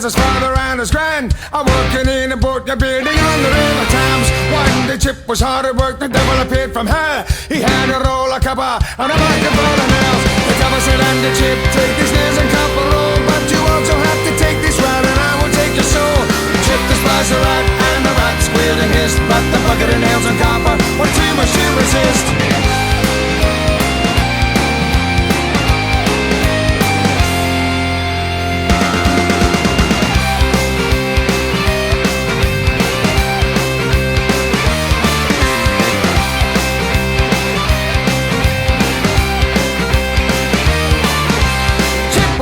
his father and his grand are working in a boat, you're building on the river Thames. One day Chip was hard at work, the devil appeared from hell. He had a roll of copper and a bucket full of nails. The copper said, and the Chip, take these nails and copper roll, but you also have to take this rat and I will take your soul. Chip despised the rat and the rat squealed and hissed, but the bucket of nails and copper were too much to resist.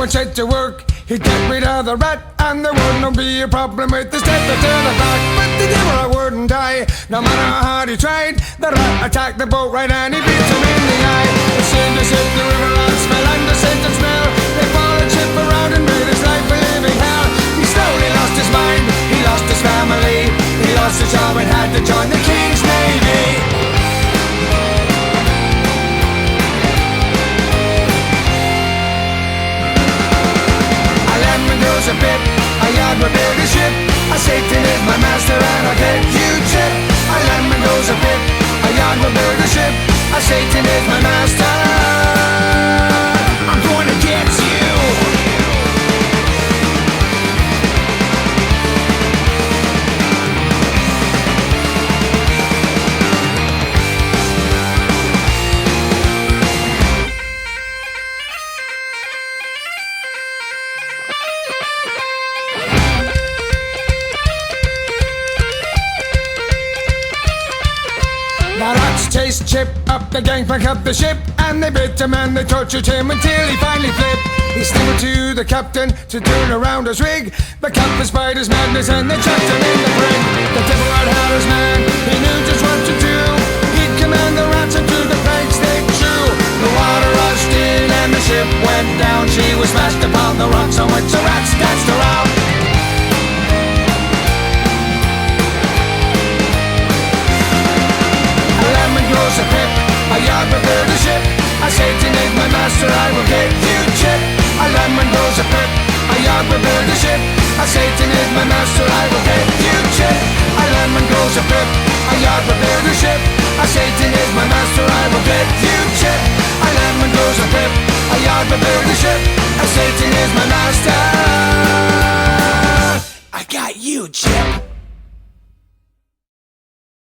Set to work, he'd get rid of the rat, and there wouldn't be a problem with the step to the back. But the devil wouldn't die, no matter how hard he tried. The rat attacked the boat right and he beat him in the eye. It seemed as if the river rats fell under scent and smell. They followed Chip around and made his life a living hell. He slowly lost his mind, he lost his family, he lost his job and had to join the King's Navy. A bit, a yard will build a ship. A Satan is my master and I'll get you Chip. A lemon goes a bit, a yard will build a ship. A Satan is my master. I'm going to get you. Chased Chip up the gangplank of the ship, and they bit him and they tortured him until he finally flipped. He stumbled to the captain to turn around his rig. The captain spied his madness and they chucked him in the brig. The devil had his man, he knew just what to do. He'd command the rats and to the planks they drew. The water rushed in and the ship went down. She was smashed upon the rocks on which the rats danced around. A pip, a yard will build a ship. A Satan is my master, I will get you Chip. A lemon grows a pip, a yard will build a ship. A Satan is my master, I will get you Chip. A lemon grows a pip, a yard will build a ship. A Satan is my master, I will get you Chip. A lemon grows a pip, a yard will build a ship. A Satan is my master. I got you Chip.